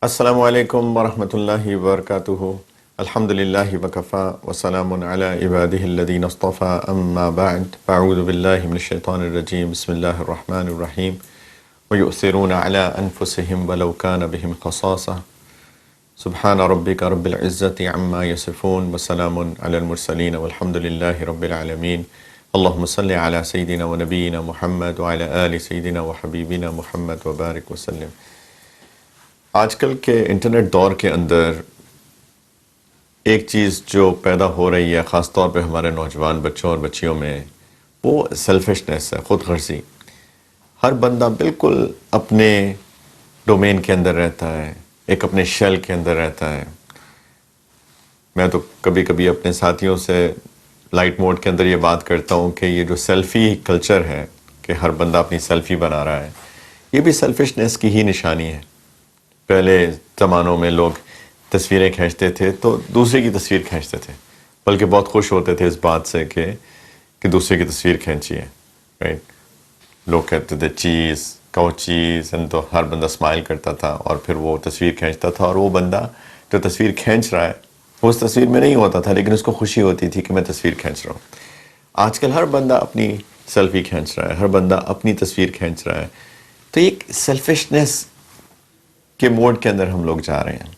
السلام علیکم ورحمۃ اللہ وبرکاتہ. الحمد للہ وکفا وسلام علی عبادہ الذین اصطفیٰ اما بعد فاعوذ باللہ من الشیطان الرجیم بسم اللہ الرحمن الرحیم ویؤثرون علی انفسہم ولو کان بہم خصاصہ سبحان ربک رب العزة عما یصفون وسلام علی المرسلین والحمد للہ رب العالمین. اللہم صلی علی سیدنا و نبینا محمد وعلی آل سیدنا و حبیبنا محمد وبارک وسلم. آج کل کے انٹرنیٹ دور کے اندر ایک چیز جو پیدا ہو رہی ہے خاص طور پہ ہمارے نوجوان بچوں اور بچیوں میں، وہ سیلفشنس ہے، خود غرضی. ہر بندہ بالکل اپنے ڈومین کے اندر رہتا ہے، ایک اپنے شیل کے اندر رہتا ہے. میں تو کبھی کبھی اپنے ساتھیوں سے لائٹ موڈ کے اندر یہ بات کرتا ہوں کہ یہ جو سیلفی کلچر ہے کہ ہر بندہ اپنی سیلفی بنا رہا ہے، یہ بھی سیلفشنس کی ہی نشانی ہے. پہلے زمانوں میں لوگ تصویریں کھینچتے تھے تو دوسرے کی تصویر کھینچتے تھے، بلکہ بہت خوش ہوتے تھے اس بات سے کہ دوسرے کی تصویر کھینچی ہے، رائٹ. لوگ کہتے تھے چیز کو چیز، تو ہر بندہ اسمائل کرتا تھا اور پھر وہ تصویر کھینچتا تھا، اور وہ بندہ جو تصویر کھینچ رہا ہے وہ اس تصویر میں نہیں ہوتا تھا، لیکن اس کو خوشی ہوتی تھی کہ میں تصویر کھینچ رہا ہوں. آج کل ہر بندہ اپنی سیلفی کھینچ رہا ہے، ہر بندہ اپنی تصویر کھینچ رہا ہے. تو ایک سیلفشنس کے موڈ کے اندر ہم لوگ جا رہے ہیں.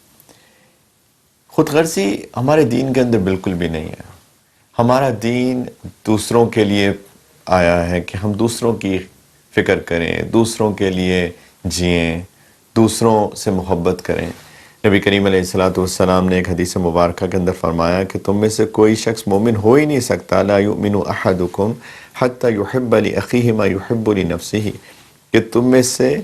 خود غرضی ہمارے دین کے اندر بالکل بھی نہیں ہے. ہمارا دین دوسروں کے لیے آیا ہے کہ ہم دوسروں کی فکر کریں، دوسروں کے لیے جئیں، دوسروں سے محبت کریں. نبی کریم علیہ الصلوۃ والسلام نے ایک حدیث مبارکہ کے اندر فرمایا کہ تم میں سے کوئی شخص مومن ہو ہی نہیں سکتا، لا یؤمن احدکم حتی یحب لاخیہ ما یحب لنفسہ، کہ تم میں سے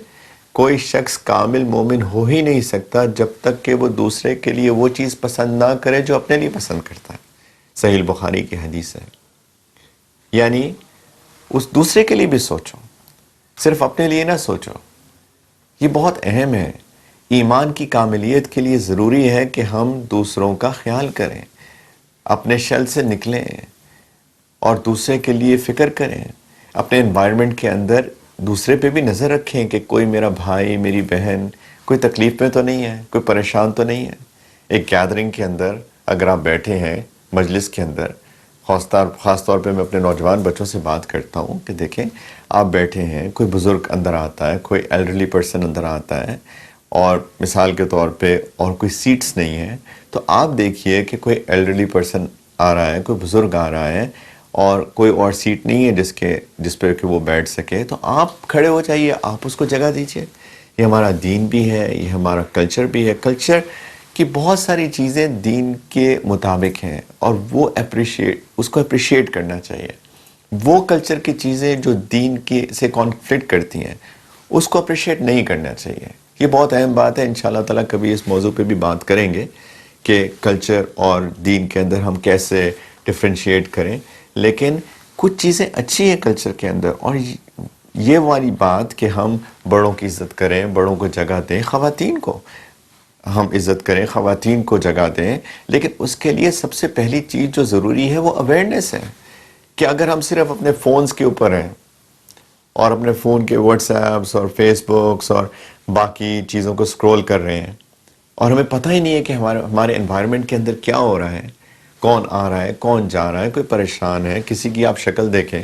کوئی شخص کامل مومن ہو ہی نہیں سکتا جب تک کہ وہ دوسرے کے لیے وہ چیز پسند نہ کرے جو اپنے لیے پسند کرتا ہے. صحیح البخاری کی حدیث ہے. یعنی اس دوسرے کے لیے بھی سوچو، صرف اپنے لیے نہ سوچو. یہ بہت اہم ہے. ایمان کی کاملیت کے لیے ضروری ہے کہ ہم دوسروں کا خیال کریں، اپنے شل سے نکلیں اور دوسرے کے لیے فکر کریں. اپنے انوائرمنٹ کے اندر دوسرے پہ بھی نظر رکھیں کہ کوئی میرا بھائی، میری بہن کوئی تکلیف میں تو نہیں ہے، کوئی پریشان تو نہیں ہے. ایک گیدرنگ کے اندر اگر آپ بیٹھے ہیں مجلس کے اندر، خاص طور پہ میں اپنے نوجوان بچوں سے بات کرتا ہوں کہ دیکھیں آپ بیٹھے ہیں، کوئی بزرگ اندر آتا ہے، کوئی ایلڈرلی پرسن اندر آتا ہے، اور مثال کے طور پہ اور کوئی سیٹس نہیں ہیں، تو آپ دیکھیے کہ کوئی ایلڈرلی پرسن آ رہا ہے، کوئی بزرگ آ رہا ہے اور کوئی اور سیٹ نہیں ہے جس پہ کہ وہ بیٹھ سکے، تو آپ کھڑے ہو جائیے، آپ اس کو جگہ دیجیے. یہ ہمارا دین بھی ہے، یہ ہمارا کلچر بھی ہے. کلچر کی بہت ساری چیزیں دین کے مطابق ہیں اور وہ اس کو اپریشیٹ کرنا چاہیے. وہ کلچر کی چیزیں جو دین کے سے کانفلکٹ کرتی ہیں اس کو اپریشیٹ نہیں کرنا چاہیے. یہ بہت اہم بات ہے. انشاءاللہ تعالیٰ کبھی اس موضوع پہ بھی بات کریں گے کہ کلچر اور دین کے اندر ہم کیسے ڈفرینشیٹ کریں. لیکن کچھ چیزیں اچھی ہیں کلچر کے اندر، اور یہ والی بات کہ ہم بڑوں کی عزت کریں، بڑوں کو جگہ دیں، خواتین کو ہم عزت کریں، خواتین کو جگہ دیں. لیکن اس کے لیے سب سے پہلی چیز جو ضروری ہے وہ اویئرنیس ہے. کہ اگر ہم صرف اپنے فونز کے اوپر ہیں اور اپنے فون کے واٹس ایپس اور فیس بکس اور باقی چیزوں کو سکرول کر رہے ہیں اور ہمیں پتہ ہی نہیں ہے کہ ہمارے انوائرمنٹ کے اندر کیا ہو رہا ہے، کون آ رہا ہے، کون جا رہا ہے، کوئی پریشان ہے، کسی کی آپ شکل دیکھیں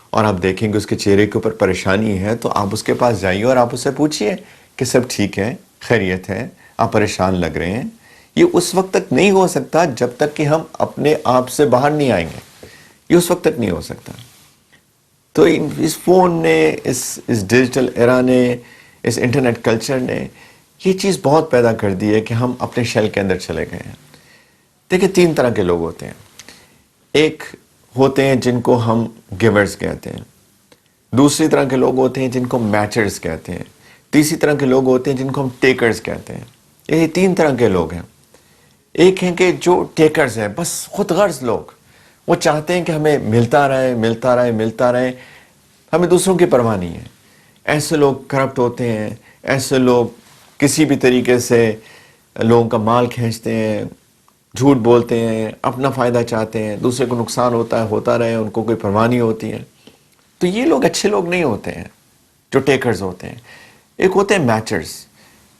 اور آپ دیکھیں کہ اس کے چہرے کے اوپر پریشانی ہے، تو آپ اس کے پاس جائیے اور آپ اس سے پوچھئے کہ سب ٹھیک ہے، خیریت ہے، آپ پریشان لگ رہے ہیں. یہ اس وقت تک نہیں ہو سکتا جب تک کہ ہم اپنے آپ سے باہر نہیں آئیں گے. یہ اس وقت تک نہیں ہو سکتا. تو اس فون نے، اس ڈیجیٹل ایرا نے، اس انٹرنیٹ کلچر نے یہ چیز بہت پیدا کر دی ہے کہ ہم اپنے شیل کے اندر چلے گئے ہیں. دیکھیں 3 طرح کے لوگ ہوتے ہیں. ایک ہوتے ہیں جن کو ہم گیورز کہتے ہیں، دوسری طرح کے لوگ ہوتے ہیں جن کو میچرز کہتے ہیں، تیسری طرح کے لوگ ہوتے ہیں جن کو ہم ٹیکرز کہتے ہیں. یہ 3 طرح کے لوگ ہیں. ایک ہیں کہ جو ٹیکرز ہیں، بس خود غرض لوگ، وہ چاہتے ہیں کہ ہمیں ملتا رہے، ملتا رہے، ملتا رہے، ہمیں دوسروں کی پرواہ نہیں ہے. ایسے لوگ کرپٹ ہوتے ہیں، ایسے لوگ کسی بھی طریقے سے لوگوں کا مال کھینچتے ہیں، جھوٹ بولتے ہیں، اپنا فائدہ چاہتے ہیں، دوسرے کو نقصان ہوتا ہے ہوتا رہے، ان کو کوئی پرواہ نہیں ہوتی ہے. تو یہ لوگ اچھے لوگ نہیں ہوتے ہیں جو ٹیکرز ہوتے ہیں. ایک ہوتے ہیں میچرز،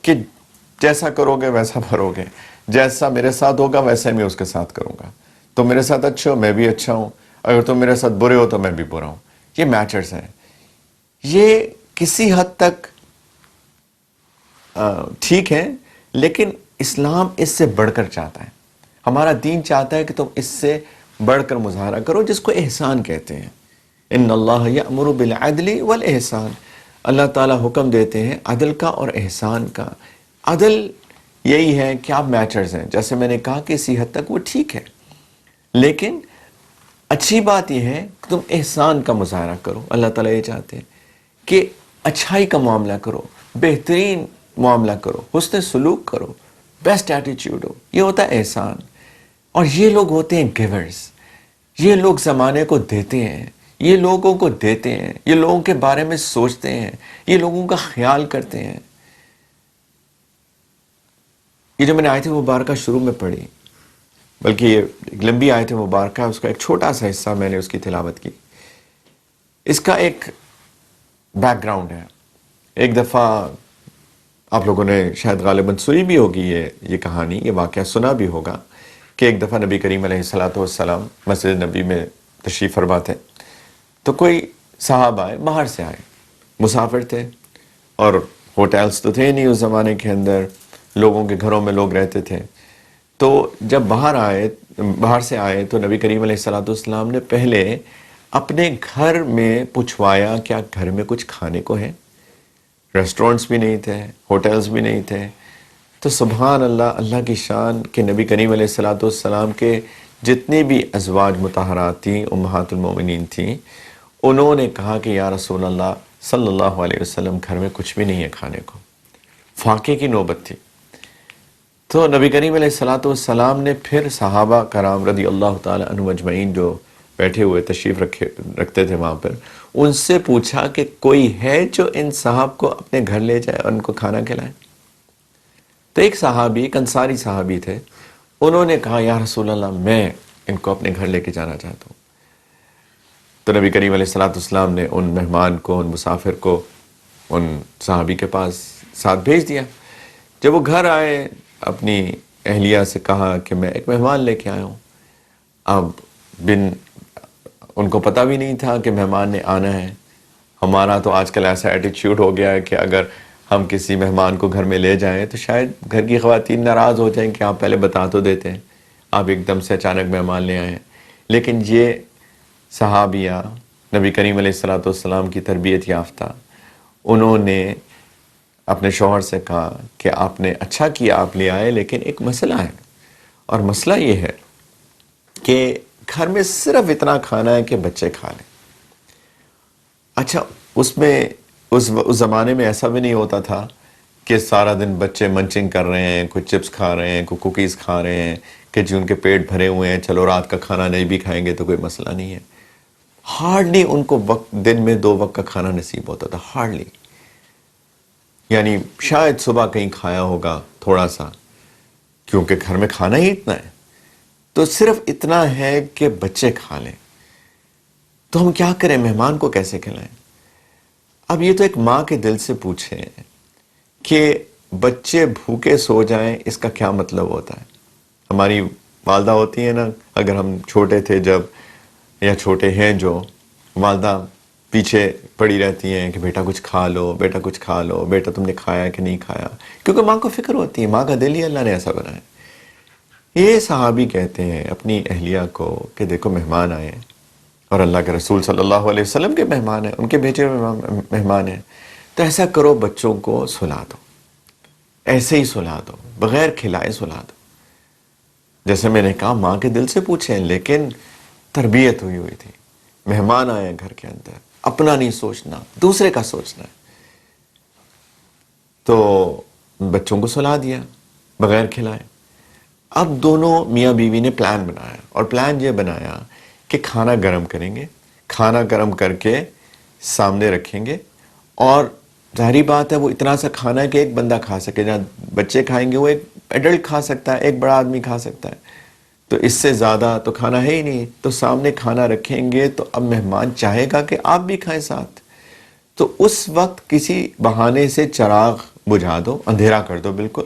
کہ جیسا کرو گے ویسا بھرو گے، جیسا میرے ساتھ ہوگا ویسا ہی میں اس کے ساتھ کروں گا. تم میرے ساتھ اچھے ہو میں بھی اچھا ہوں، اگر تم میرے ساتھ برے ہو تو میں بھی برا ہوں. یہ میچرز ہیں. یہ کسی حد تک ٹھیک ہے، لیکن اسلام اس سے بڑھ کر چاہتا ہے. ہمارا دین چاہتا ہے کہ تم اس سے بڑھ کر مظاہرہ کرو، جس کو احسان کہتے ہیں. ان اللہ یأمر بالعدل والاحسان، اللہ تعالیٰ حکم دیتے ہیں عدل کا اور احسان کا. عدل یہی ہے کہ آپ میچرز ہیں، جیسے میں نے کہا کہ اسی حد تک وہ ٹھیک ہے، لیکن اچھی بات یہ ہے کہ تم احسان کا مظاہرہ کرو. اللہ تعالیٰ یہ چاہتے ہیں کہ اچھائی کا معاملہ کرو، بہترین معاملہ کرو، حسن سلوک کرو، بیسٹ ایٹیچیوڈ ہو. یہ ہوتا ہے احسان. اور یہ لوگ ہوتے ہیں گیورز. یہ لوگ زمانے کو دیتے ہیں، یہ لوگوں کو دیتے ہیں، یہ لوگوں کے بارے میں سوچتے ہیں، یہ لوگوں کا خیال کرتے ہیں. یہ جو میں نے آیت مبارکہ شروع میں پڑھی، بلکہ یہ ایک لمبی آیت مبارکہ، اس کا ایک چھوٹا سا حصہ میں نے اس کی تلاوت کی. اس کا ایک بیک گراؤنڈ ہے. ایک دفعہ آپ لوگوں نے شاید غالباً سنی بھی ہوگی یہ کہانی، یہ واقعہ سنا بھی ہوگا کہ ایک دفعہ نبی کریم علیہ السلام مسجد نبی میں تشریف فرما تھے، تو کوئی صحابہ آئے، باہر سے آئے، مسافر تھے، اور ہوٹلز تو تھے نہیں اس زمانے کے اندر، لوگوں کے گھروں میں لوگ رہتے تھے. تو جب باہر سے آئے تو نبی کریم علیہ السلام نے پہلے اپنے گھر میں پوچھوایا کیا گھر میں کچھ کھانے کو ہے. ریسٹورنٹس بھی نہیں تھے، ہوٹلز بھی نہیں تھے. تو سبحان اللہ، اللہ کی شان کہ نبی کریم علیہ السلام کے جتنی بھی ازواج مطہرات تھیں، امہات المومنین تھیں، انہوں نے کہا کہ یا رسول اللہ صلی اللہ علیہ وسلم گھر میں کچھ بھی نہیں ہے کھانے کو. فاقے کی نوبت تھی. تو نبی کریم علیہ السلام نے پھر صحابہ کرام رضی اللہ تعالی عنہم اجمعین جو بیٹھے ہوئے تشریف رکھتے تھے وہاں پر، ان سے پوچھا کہ کوئی ہے جو ان صاحب کو اپنے گھر لے جائے اور ان کو کھانا کھلائے. تو ایک صحابی، ایک انصاری صحابی تھے، انہوں نے کہا یا رسول اللہ میں ان کو اپنے گھر لے کے جانا چاہتا ہوں. تو نبی کریم علیہ السلام نے ان مہمان کو، ان مسافر کو ان صحابی کے پاس ساتھ بھیج دیا. جب وہ گھر آئے، اپنی اہلیہ سے کہا کہ میں ایک مہمان لے کے آیا ہوں. اب ان کو پتہ بھی نہیں تھا کہ مہمان نے آنا ہے. ہمارا تو آج کل ایسا ایٹیچیوڈ ہو گیا ہے کہ اگر ہم کسی مہمان کو گھر میں لے جائیں تو شاید گھر کی خواتین ناراض ہو جائیں کہ آپ پہلے بتا تو دیتے ہیں، آپ ایک دم سے اچانک مہمان لے آئے ہیں. لیکن یہ صحابیہ نبی کریم علیہ السلام کی تربیت یافتہ، انہوں نے اپنے شوہر سے کہا کہ آپ نے اچھا کیا آپ لے آئے، لیکن ایک مسئلہ ہے، اور مسئلہ یہ ہے کہ گھر میں صرف اتنا کھانا ہے کہ بچے کھا لیں. اچھا، اس زمانے میں ایسا بھی نہیں ہوتا تھا کہ سارا دن بچے منچنگ کر رہے ہیں، کوئی چپس کھا رہے ہیں، کوئی کوکیز کھا رہے ہیں، کہ جی ان کے پیٹ بھرے ہوئے ہیں، چلو رات کا کھانا نہیں بھی کھائیں گے تو کوئی مسئلہ نہیں ہے. ہارڈلی ان کو دن میں 2 وقت کا کھانا نصیب ہوتا تھا، ہارڈلی. یعنی شاید صبح کہیں کھایا ہوگا تھوڑا سا، کیونکہ گھر میں کھانا ہی اتنا ہے، تو صرف اتنا ہے کہ بچے کھا لیں. تو ہم کیا کریں، مہمان کو کیسے کھلائیں؟ اب یہ تو ایک ماں کے دل سے پوچھیں کہ بچے بھوکے سو جائیں، اس کا کیا مطلب ہوتا ہے. ہماری والدہ ہوتی ہیں نا، اگر ہم چھوٹے تھے جب، یا چھوٹے ہیں جو، والدہ پیچھے پڑی رہتی ہیں کہ بیٹا کچھ کھا لو، بیٹا کچھ کھا لو، بیٹا تم نے کھایا کہ نہیں کھایا، کیونکہ ماں کو فکر ہوتی ہے، ماں کا دل ہی اللہ نے ایسا بنایا. یہ صحابی کہتے ہیں اپنی اہلیہ کو کہ دیکھو مہمان آئے ہیں، اور اللہ کے رسول صلی اللہ علیہ وسلم کے مہمان ہیں، ان کے بھیجے ہوئے مہمان ہیں، تو ایسا کرو بچوں کو سلا دو، ایسے ہی سلا دو، بغیر کھلائے سلا دو. جیسے میں نے کہا ماں کے دل سے پوچھیں، لیکن تربیت ہوئی تھی. مہمان آئے گھر کے اندر، اپنا نہیں سوچنا، دوسرے کا سوچنا ہے. تو بچوں کو سلا دیا بغیر کھلائے. اب دونوں میاں بیوی نے پلان بنایا، اور پلان یہ بنایا کہ کھانا گرم کریں گے، کھانا گرم کر کے سامنے رکھیں گے، اور ظاہری بات ہے وہ اتنا سا کھانا ہے کہ ایک بندہ کھا سکے. جہاں بچے کھائیں گے وہ ایک ایڈلٹ کھا سکتا ہے، ایک بڑا آدمی کھا سکتا ہے، تو اس سے زیادہ تو کھانا ہے ہی نہیں. تو سامنے کھانا رکھیں گے تو اب مہمان چاہے گا کہ آپ بھی کھائیں ساتھ. تو اس وقت کسی بہانے سے چراغ بجھا دو، اندھیرا کر دو بالکل،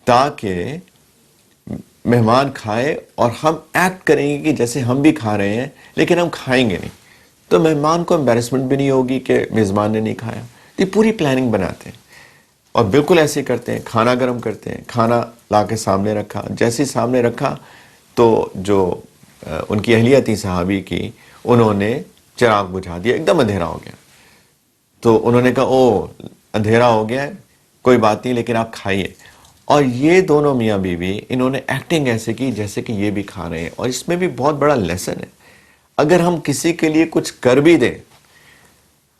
تاکہ مہمان کھائے اور ہم ایکٹ کریں گے کہ جیسے ہم بھی کھا رہے ہیں لیکن ہم کھائیں گے نہیں، تو مہمان کو امبیرسمنٹ بھی نہیں ہوگی کہ میزبان نے نہیں کھایا. یہ پوری پلاننگ بناتے ہیں اور بالکل ایسے ہی کرتے ہیں. کھانا گرم کرتے ہیں، کھانا لا کے سامنے رکھا، جیسے ہی سامنے رکھا تو جو ان کی اہلیہ تھی صحابی کی، انہوں نے چراغ بجھا دیا، ایک دم اندھیرا ہو گیا. تو انہوں نے کہا او اندھیرا ہو گیا ہے، کوئی بات نہیں لیکن آپ کھائیے. اور یہ دونوں میاں بیوی انہوں نے ایکٹنگ ایسے کی جیسے کہ یہ بھی کھا رہے ہیں. اور اس میں بھی بہت بڑا لیسن ہے. اگر ہم کسی کے لیے کچھ کر بھی دیں،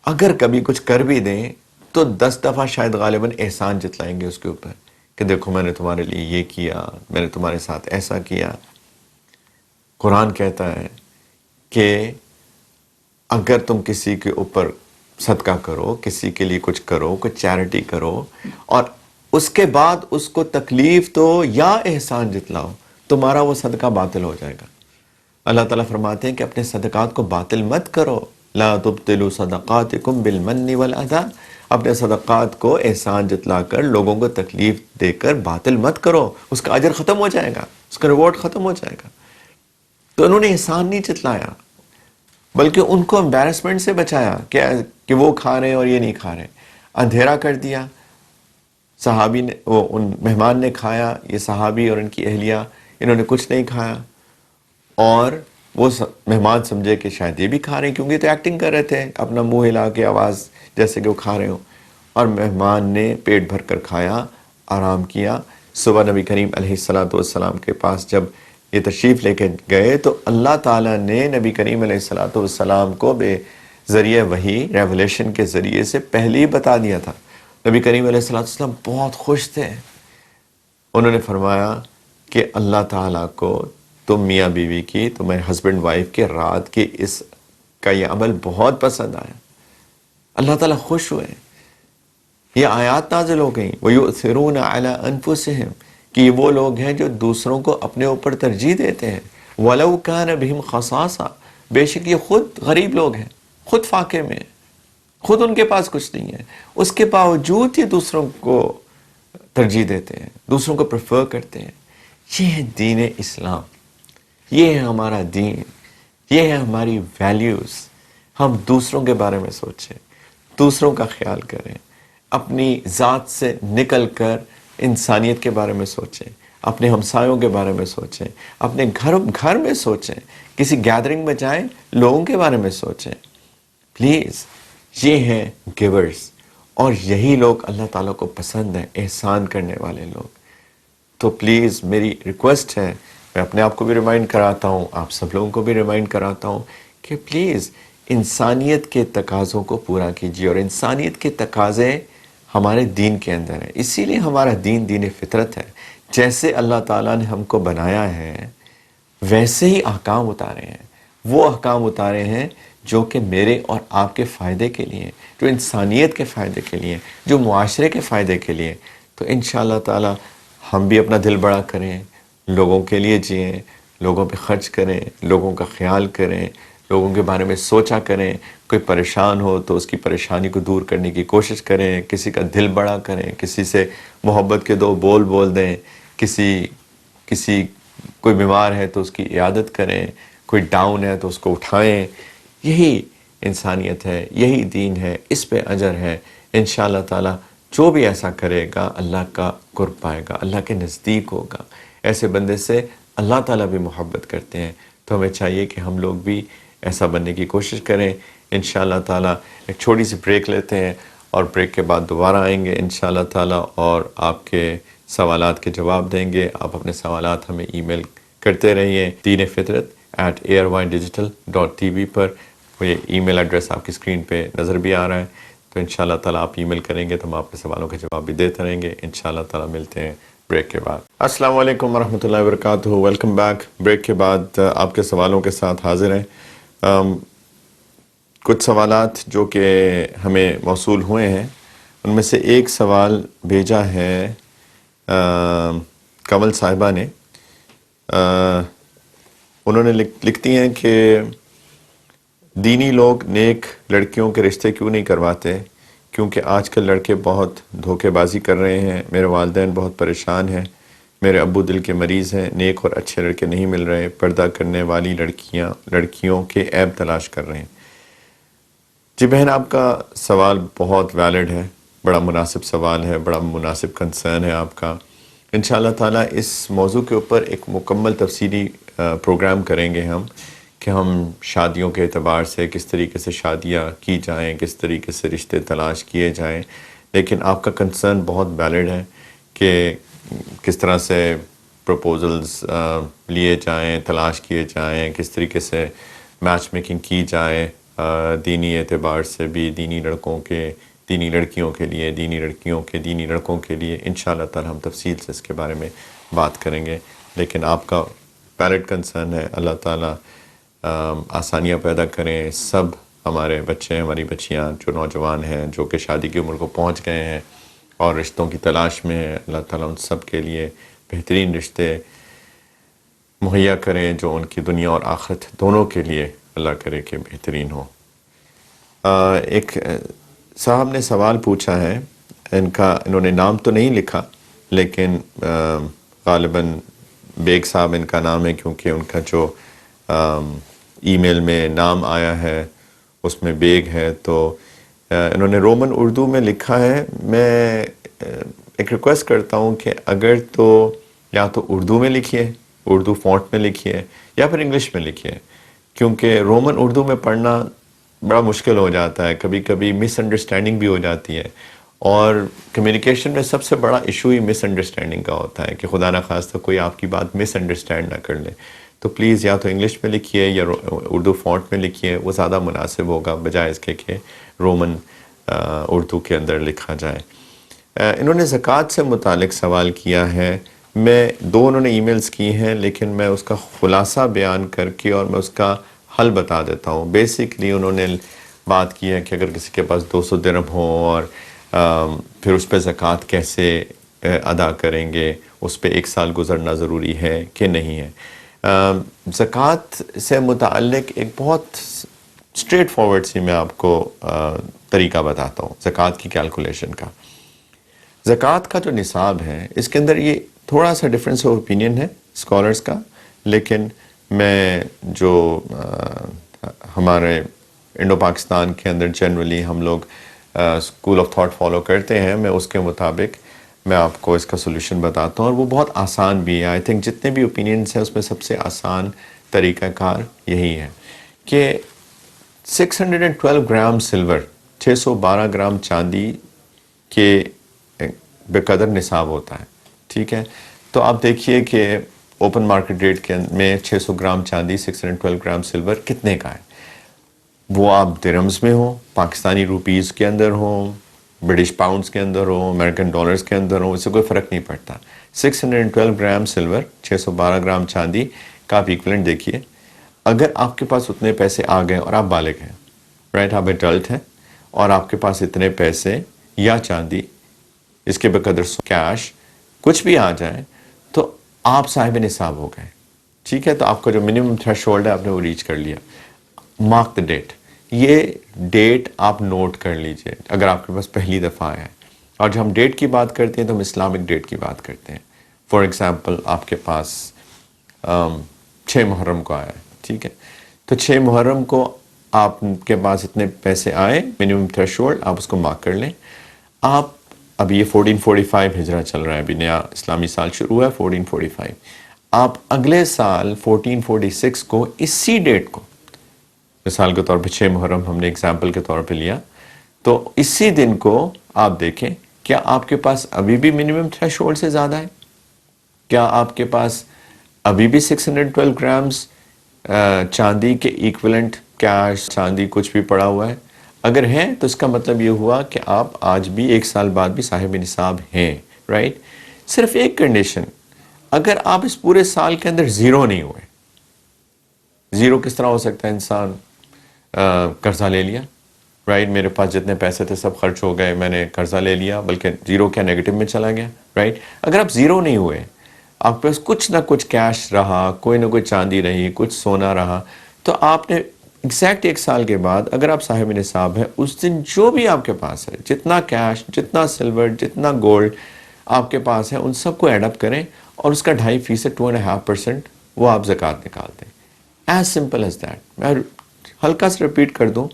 اگر کبھی کچھ کر بھی دیں تو 10 دفعہ شاید غالباً احسان جتلائیں گے اس کے اوپر کہ دیکھو میں نے تمہارے لیے یہ کیا، میں نے تمہارے ساتھ ایسا کیا. قرآن کہتا ہے کہ اگر تم کسی کے اوپر صدقہ کرو، کسی کے لیے کچھ کرو، کوئی چیریٹی کرو اور اس کے بعد اس کو تکلیف دو یا احسان جتلاؤ، تمہارا وہ صدقہ باطل ہو جائے گا. اللہ تعالیٰ فرماتے ہیں کہ اپنے صدقات کو باطل مت کرو. لا تبطلوا صدقاتکم بالمن والاذی، اپنے صدقات کو احسان جتلا کر لوگوں کو تکلیف دے کر باطل مت کرو، اس کا اجر ختم ہو جائے گا، اس کا ریوارڈ ختم ہو جائے گا. تو انہوں نے احسان نہیں جتلایا بلکہ ان کو امبیرسمنٹ سے بچایا کہ وہ کھا رہے ہیں اور یہ نہیں کھا رہے. اندھیرا کر دیا. صحابی نے ان مہمان نے کھایا، یہ صحابی اور ان کی اہلیہ انہوں نے کچھ نہیں کھایا، اور وہ مہمان سمجھے کہ شاید یہ بھی کھا رہے ہیں کیونکہ تو ایکٹنگ کر رہے تھے، اپنا منہ ہلا کے آواز جیسے کہ وہ کھا رہے ہوں. اور مہمان نے پیٹ بھر کر کھایا، آرام کیا. صبح نبی کریم علیہ السلام کے پاس جب یہ تشریف لے کے گئے تو اللہ تعالیٰ نے نبی کریم علیہ السلام کو بے ذریعہ وحی ریولیشن کے ذریعے سے پہلے ہی بتا دیا تھا. نبی کریم علیہ السلام بہت خوش تھے. انہوں نے فرمایا کہ اللہ تعالیٰ کو تم میاں بیوی کی، تمہیں ہسبینڈ وائف کے رات کی اس کا یہ عمل بہت پسند آیا. اللہ تعالیٰ خوش ہوئے. یہ آیات نازل ہو گئیں وَيُؤْثِرُونَ عَلَىٰ أَنفُسِهِمْ کہ یہ وہ لوگ ہیں جو دوسروں کو اپنے اوپر ترجیح دیتے ہیں. وَلَوْ كَانَ بِهِمْ خَصَاصَةٌ بے شک یہ خود غریب لوگ ہیں، خود فاقے میں ہیں، خود ان کے پاس کچھ نہیں ہے، اس کے باوجود یہ دوسروں کو ترجیح دیتے ہیں، دوسروں کو پریفر کرتے ہیں. یہ ہے دین اسلام، یہ ہے ہمارا دین، یہ ہے ہماری ویلیوز. ہم دوسروں کے بارے میں سوچیں، دوسروں کا خیال کریں، اپنی ذات سے نکل کر انسانیت کے بارے میں سوچیں، اپنے ہمسایوں کے بارے میں سوچیں، اپنے گھر میں سوچیں، کسی گیدرنگ میں جائیں لوگوں کے بارے میں سوچیں. پلیز، یہ ہیں گیورز، اور یہی لوگ اللہ تعالیٰ کو پسند ہیں، احسان کرنے والے لوگ. تو پلیز میری ریکویسٹ ہے، میں اپنے آپ کو بھی ریمائنڈ کراتا ہوں، آپ سب لوگوں کو بھی ریمائنڈ کراتا ہوں کہ پلیز انسانیت کے تقاضوں کو پورا کیجیے. اور انسانیت کے تقاضے ہمارے دین کے اندر ہیں، اسی لیے ہمارا دین فطرت ہے. جیسے اللہ تعالیٰ نے ہم کو بنایا ہے ویسے ہی احکام اتارے ہیں. وہ احکام اتارے ہیں جو کہ میرے اور آپ کے فائدے کے لیے، جو انسانیت کے فائدے کے لیے، جو معاشرے کے فائدے کے لیے. تو انشاءاللہ تعالیٰ ہم بھی اپنا دل بڑا کریں، لوگوں کے لیے جئیں، لوگوں پہ خرچ کریں، لوگوں کا خیال کریں، لوگوں کے بارے میں سوچا کریں. کوئی پریشان ہو تو اس کی پریشانی کو دور کرنے کی کوشش کریں، کسی کا دل بڑا کریں، کسی سے محبت کے 2 بول دیں، کوئی بیمار ہے تو اس کی عیادت کریں، کوئی ڈاؤن ہے تو اس کو اٹھائیں. یہی انسانیت ہے، یہی دین ہے، اس پہ اجر ہے. انشاءاللہ تعالی جو بھی ایسا کرے گا اللہ کا قرب پائے گا، اللہ کے نزدیک ہوگا. ایسے بندے سے اللہ تعالیٰ بھی محبت کرتے ہیں. تو ہمیں چاہیے کہ ہم لوگ بھی ایسا بننے کی کوشش کریں. انشاءاللہ تعالیٰ ایک چھوٹی سی بریک لیتے ہیں اور بریک کے بعد دوبارہ آئیں گے انشاءاللہ تعالیٰ اور آپ کے سوالات کے جواب دیں گے. آپ اپنے سوالات ہمیں ای میل کرتے رہیے deenfitrat@airvinedigital.tv پر. یہ ای میل ایڈریس آپ کی اسکرین پہ نظر بھی آ رہا ہے. تو انشاءاللہ تعالیٰ آپ ای میل کریں گے تو ہم آپ کے سوالوں کے جواب بھی دیتے رہیں گے. انشاءاللہ تعالیٰ ملتے ہیں بریک کے بعد. السلام علیکم ورحمۃ اللہ وبرکاتہ. Welcome back. بریک کے بعد آپ کے سوالوں کے ساتھ حاضر ہیں. کچھ سوالات جو کہ ہمیں موصول ہوئے ہیں ان میں سے ایک سوال بھیجا ہے کمل صاحبہ نے. انہوں نے لکھتی ہیں کہ دینی لوگ نیک لڑکیوں کے رشتے کیوں نہیں کرواتے، کیونکہ آج کل لڑکے بہت دھوکے بازی کر رہے ہیں. میرے والدین بہت پریشان ہیں میرے ابو دل کے مریض ہیں، نیک اور اچھے لڑکے نہیں مل رہے، پردہ کرنے والی لڑکیوں کے عیب تلاش کر رہے ہیں۔ جی بہن، آپ کا سوال بہت ویلڈ ہے، بڑا مناسب سوال ہے، بڑا مناسب کنسرن ہے آپ کا۔ انشاءاللہ تعالیٰ اس موضوع کے اوپر ایک مکمل تفصیلی پروگرام کریں گے کہ ہم شادیوں کے اعتبار سے کس طریقے سے شادیاں کی جائیں، کس طریقے سے رشتے تلاش کیے جائیں۔ لیکن آپ کا کنسرن بہت ویلڈ ہے کہ کس طرح سے پروپوزلز لیے جائیں، تلاش کیے جائیں، کس طریقے سے میچ میکنگ کی جائے، دینی اعتبار سے بھی، دینی لڑکوں کے، دینی لڑکیوں کے لیے، دینی لڑکیوں کے، دینی لڑکوں کے لیے۔ انشاءاللہ تعالی ہم تفصیل سے اس کے بارے میں بات کریں گے۔ لیکن آپ کا ویلڈ کنسرن ہے، اللہ تعالیٰ آسانیاں پیدا کریں۔ سب ہمارے بچے، ہماری بچیاں جو نوجوان ہیں، جو کہ شادی کی عمر کو پہنچ گئے ہیں اور رشتوں کی تلاش میں ہیں، اللہ تعالیٰ ان سب کے لیے بہترین رشتے مہیا کریں جو ان کی دنیا اور آخرت دونوں کے لیے اللہ کرے کہ بہترین ہو۔ ایک صاحب نے سوال پوچھا ہے، انہوں نے نام تو نہیں لکھا، لیکن غالباً بیگ صاحب ان کا نام ہے، کیونکہ ان کا جو ای میل میں نام آیا ہے اس میں بیگ ہے، تو انہوں نے رومن اردو میں لکھا ہے۔ میں ایک ریکویسٹ کرتا ہوں کہ اگر تو یا تو اردو میں لکھیے، اردو فونٹ میں لکھیے، یا پھر انگلش میں لکھیے، کیونکہ رومن اردو میں پڑھنا بڑا مشکل ہو جاتا ہے، کبھی کبھی مس انڈرسٹینڈنگ بھی ہو جاتی ہے، اور کمیونیکیشن میں سب سے بڑا ایشو ہی مس انڈرسٹینڈنگ کا ہوتا ہے کہ خدا نخواستہ کوئی آپ کی بات مس انڈرسٹینڈ نہ کر لے۔ تو پلیز یا تو انگلش میں لکھیے یا اردو فونٹ میں لکھیے، وہ زیادہ مناسب ہوگا بجائے اس کے کہ رومن اردو کے اندر لکھا جائے۔ انہوں نے زکوٰۃ سے متعلق سوال کیا ہے۔ انہوں نے ای میلز کی ہیں، لیکن میں اس کا خلاصہ بیان کر کے اور میں اس کا حل بتا دیتا ہوں۔ بیسکلی انہوں نے بات کی ہے کہ اگر کسی کے پاس 200 درہم ہو اور پھر اس پہ زکوٰۃ کیسے ادا کریں گے، اس پہ 1 سال گزرنا ضروری ہے کہ نہیں ہے۔ زکوٰۃ سے متعلق ایک بہت اسٹریٹ فارورڈ سی میں آپ کو طریقہ بتاتا ہوں زکوٰۃ کی کیلکولیشن کا۔ زکوٰۃ کا جو نصاب ہے، اس کے اندر یہ تھوڑا سا ڈفرینس آف اوپینین ہے اسکالرس کا، لیکن میں جو ہمارے انڈو پاکستان کے اندر جنرلی ہم لوگ اسکول آف تھاٹ فالو کرتے ہیں، میں اس کے مطابق میں آپ کو اس کا سولوشن بتاتا ہوں، اور وہ بہت آسان بھی ہے۔ آئی تھنک جتنے بھی اوپینینس ہیں اس میں سب سے آسان طریقہ کار یہی ہے کہ 612 گرام سلور، 612 گرام چاندی کے بے قدر نصاب ہوتا ہے، ٹھیک ہے؟ تو آپ دیکھیے کہ اوپن مارکیٹ ریٹ کے میں 600 گرام چاندی، 612 گرام سلور کتنے کا ہے؟ وہ آپ درہمز میں ہو، پاکستانی روپیز کے اندر ہو، برٹش پاؤنڈز کے اندر ہو، امریکن ڈالرز کے اندر ہو، اس سے کوئی فرق نہیں پڑتا۔ 612 گرام سلور، 612 گرام چاندی کا آپ ایکویلنٹ دیکھیے۔ اگر آپ کے پاس اتنے پیسے آ گئے اور آپ بالغ ہیں، رائٹ، آپ ایڈلٹ ہیں، اور آپ کے پاس اتنے پیسے یا چاندی، اس کے بقدر کیش کچھ بھی آ جائے، تو آپ صاحب نصاب ہو گئے، ٹھیک ہے؟ تو آپ کا جو منیمم تھریش ہولڈ ہے آپ نے وہ ریچ کر لیا۔ مارک دا ڈیٹ، یہ ڈیٹ آپ نوٹ کر لیجئے اگر آپ کے پاس پہلی دفعہ آیا ہے۔ اور جب ہم ڈیٹ کی بات کرتے ہیں تو ہم اسلامک ڈیٹ کی بات کرتے ہیں۔ فار ایگزامپل آپ کے پاس 6 محرم کو آیا ہے، ٹھیک ہے؟ تو 6 محرم کو آپ کے پاس اتنے پیسے آئے، منیمم تھریش ہولڈ، آپ اس کو مارک کر لیں۔ آپ اب یہ 1445 ہجرہ چل رہا ہے، ابھی نیا اسلامی سال شروع ہوا ہے 1445۔ آپ اگلے سال 1446 کو اسی ڈیٹ کو، مثال کے طور پہ 6 محرم ہم نے ایگزامپل کے طور پہ لیا، تو اسی دن کو آپ دیکھیں کیا آپ کے پاس ابھی بھی منیمم تھریش ہولڈ سے زیادہ ہے؟ کیا آپ کے پاس ابھی بھی 612 گرامز چاندی کے ایکویلنٹ کیش چاندی کچھ بھی پڑا ہوا ہے؟ اگر ہیں تو اس کا مطلب یہ ہوا کہ آپ آج بھی 1 سال بعد بھی صاحب نصاب ہیں، رائٹ؟ صرف ایک کنڈیشن، اگر آپ اس پورے سال کے اندر زیرو نہیں ہوئے۔ زیرو کس طرح ہو سکتا ہے؟ انسان قرضہ لے لیا، رائٹ، میرے پاس جتنے پیسے تھے سب خرچ ہو گئے، میں نے قرضہ لے لیا، بلکہ زیرو کیا نیگیٹو میں چلا گیا، رائٹ؟ اگر آپ زیرو نہیں ہوئے، آپ کے پاس کچھ نہ کچھ کیش رہا، کوئی نہ کوئی چاندی رہی، کچھ سونا رہا، تو آپ نے ایگزیکٹ 1 سال کے بعد اگر آپ صاحب نصاب ہے، اس دن جو بھی آپ کے پاس ہے، جتنا کیش، جتنا سلور، جتنا گولڈ آپ کے پاس ہے، ان سب کو ایڈ اپ کریں اور اس کا 2.5% 2.5% وہ آپ زکوٰۃ نکال دیں. As simple as that. میں ہلکا سے ریپیٹ کر دوں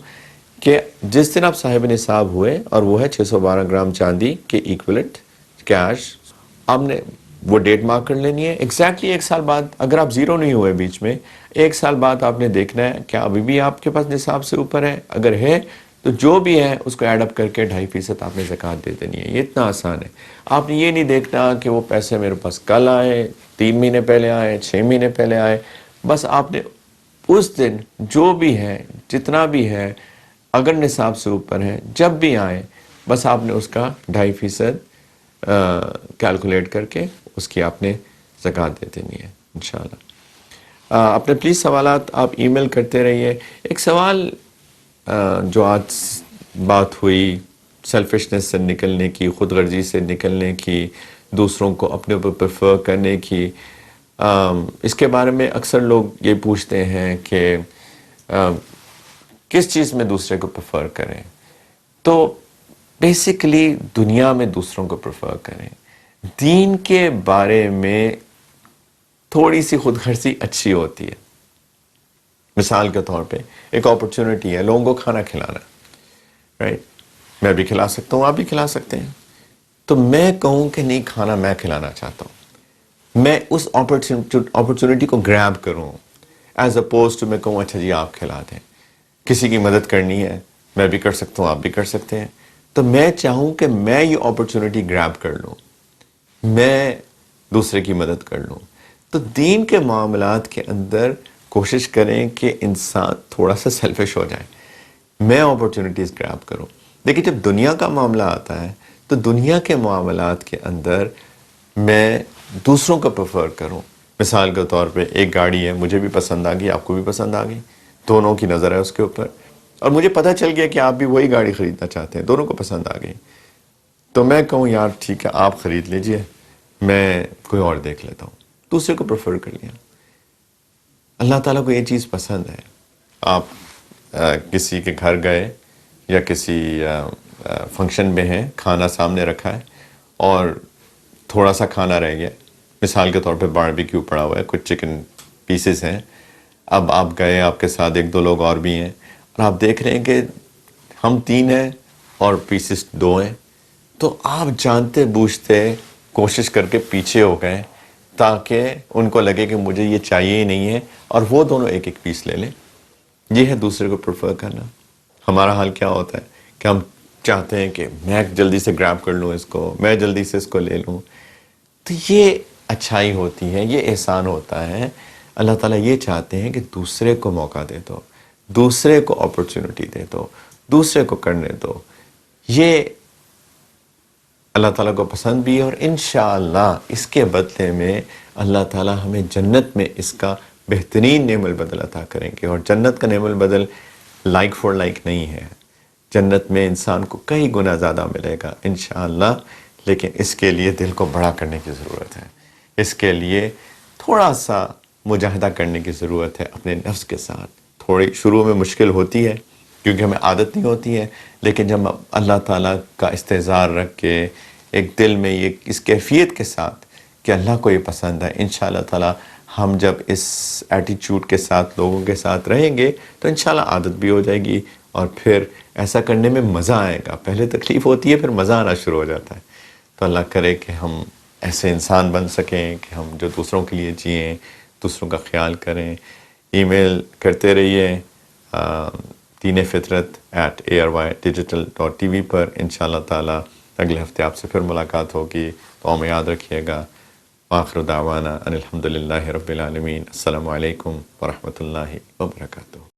کہ جس دن آپ صاحب نصاب ہوئے اور وہ ہے 612 گرام چاندی کے ایکولنٹ کیش، آپ نے وہ ڈیٹ مارک کر لینی ہے. ایگزیکٹلی 1 سال بعد اگر آپ زیرو نہیں ہوئے بیچ میں، 1 سال بعد آپ نے دیکھنا ہے کیا ابھی بھی آپ کے پاس نصاب سے اوپر ہے. اگر ہے تو جو بھی ہے اس کو ایڈ اپ کر کے 2.5% آپ نے زکوٰۃ دے دینی ہے. یہ اتنا آسان ہے. آپ نے یہ نہیں دیکھنا کہ وہ پیسے میرے پاس کل آئے، 3 مہینے پہلے آئے، 6 مہینے پہلے آئے. بس آپ نے اس دن جو بھی ہے، جتنا بھی ہے، اگر نصاب سے اوپر ہے، جب بھی آئے، بس آپ نے اس کا 2.5% کیلکولیٹ کر کے اس کی آپ نے زکوٰۃ دے دینی ہے انشاءاللہ. اپنے پلیز سوالات آپ ای میل کرتے رہیے. ایک سوال جو آج بات ہوئی سیلفشنس سے نکلنے کی، خود غرضی سے نکلنے کی، دوسروں کو اپنے اوپر پریفر کرنے کی، اس کے بارے میں اکثر لوگ یہ پوچھتے ہیں کہ کس چیز میں دوسرے کو پریفر کریں. تو بیسیکلی دنیا میں دوسروں کو پریفر کریں. دین کے بارے میں تھوڑی سی خود غرضی اچھی ہوتی ہے. مثال کے طور پہ ایک اپرچونٹی ہے لوگوں کو کھانا کھلانا، رائٹ؟ میں بھی کھلا سکتا ہوں، آپ بھی کھلا سکتے ہیں. تو میں کہوں کہ نہیں، کھانا میں کھلانا چاہتا ہوں، میں اس اپرچونٹی کو گریب کروں ایز اپوز ٹو میں کہوں اچھا جی آپ کھلا دیں. کسی کی مدد کرنی ہے، میں بھی کر سکتا ہوں، آپ بھی کر سکتے ہیں. تو میں چاہوں کہ میں یہ اپرچونٹی گریب کر لوں، میں دوسرے کی مدد کر لوں. تو دین کے معاملات کے اندر کوشش کریں کہ انسان تھوڑا سا سیلفش ہو جائے، میں اپرچونٹیز گریب کروں. لیکن جب دنیا کا معاملہ آتا ہے تو دنیا کے معاملات کے اندر میں دوسروں کو پریفر کروں. مثال کے طور پہ ایک گاڑی ہے، مجھے بھی پسند آ گئی، آپ کو بھی پسند آ گئی، دونوں کی نظر ہے اس کے اوپر، اور مجھے پتہ چل گیا کہ آپ بھی وہی گاڑی خریدنا چاہتے ہیں، دونوں کو پسند آ گئی. تو میں کہوں یار ٹھیک ہے آپ خرید لیجئے، میں کوئی اور دیکھ لیتا ہوں. دوسرے کو پریفر کر لیا. اللہ تعالیٰ کو یہ چیز پسند ہے. آپ کسی کے گھر گئے یا کسی فنکشن میں ہیں، کھانا سامنے رکھا ہے اور تھوڑا سا کھانا رہ گیا، مثال کے طور پہ باربیکیو پڑا ہوا ہے، کچھ چکن پیسز ہیں. اب آپ گئے، آپ کے ساتھ 1-2 لوگ اور بھی ہیں، اور آپ دیکھ رہے ہیں کہ ہم 3 ہیں اور پیسز 2 ہیں. تو آپ جانتے بوجھتے کوشش کر کے پیچھے ہو گئے تاکہ ان کو لگے کہ مجھے یہ چاہیے ہی نہیں ہے، اور وہ دونوں 1-1 پیس لے لیں. یہ ہے دوسرے کو پریفر کرنا. ہمارا حال کیا ہوتا ہے کہ ہم چاہتے ہیں کہ میں جلدی سے گریب کر لوں اس کو، میں جلدی سے اس کو لے لوں. تو یہ اچھائی ہوتی ہے، یہ احسان ہوتا ہے. اللہ تعالیٰ یہ چاہتے ہیں کہ دوسرے کو موقع دے دو، دوسرے کو اپرچونٹی دے دو، دوسرے کو کرنے دو. یہ اللہ تعالیٰ کو پسند بھی ہے، اور انشاءاللہ اس کے بدلے میں اللہ تعالیٰ ہمیں جنت میں اس کا بہترین نعم البدل عطا کریں گے. اور جنت کا نعم البدل لائک فار لائک نہیں ہے. جنت میں انسان کو کئی گنا زیادہ ملے گا انشاءاللہ. لیکن اس کے لیے دل کو بڑا کرنے کی ضرورت ہے. اس کے لیے تھوڑا سا مجاہدہ کرنے کی ضرورت ہے اپنے نفس کے ساتھ. تھوڑی شروع میں مشکل ہوتی ہے کیونکہ ہمیں عادت نہیں ہوتی ہے، لیکن جب اللہ تعالیٰ کا استحضار رکھ کے ایک دل میں یہ اس کیفیت کے ساتھ کہ اللہ کو یہ پسند ہے، انشاءاللہ تعالیٰ ہم جب اس ایٹیچیوڈ کے ساتھ لوگوں کے ساتھ رہیں گے تو انشاءاللہ عادت بھی ہو جائے گی، اور پھر ایسا کرنے میں مزہ آئے گا. پہلے تکلیف ہوتی ہے، پھر مزہ آنا شروع ہو جاتا ہے. تو اللہ کرے کہ ہم ایسے انسان بن سکیں کہ ہم جو دوسروں کے لیے جئیں، دوسروں کا خیال کریں. ای میل کرتے رہیے دین فطرت @ARYdigital.tv پر. انشاءاللہ تعالیٰ اگلے ہفتے آپ سے پھر ملاقات ہوگی. تو میں یاد رکھیے گا. آخر دعوانا ان الحمدللہ رب العالمین. السلام علیکم ورحمۃ اللہ وبرکاتہ.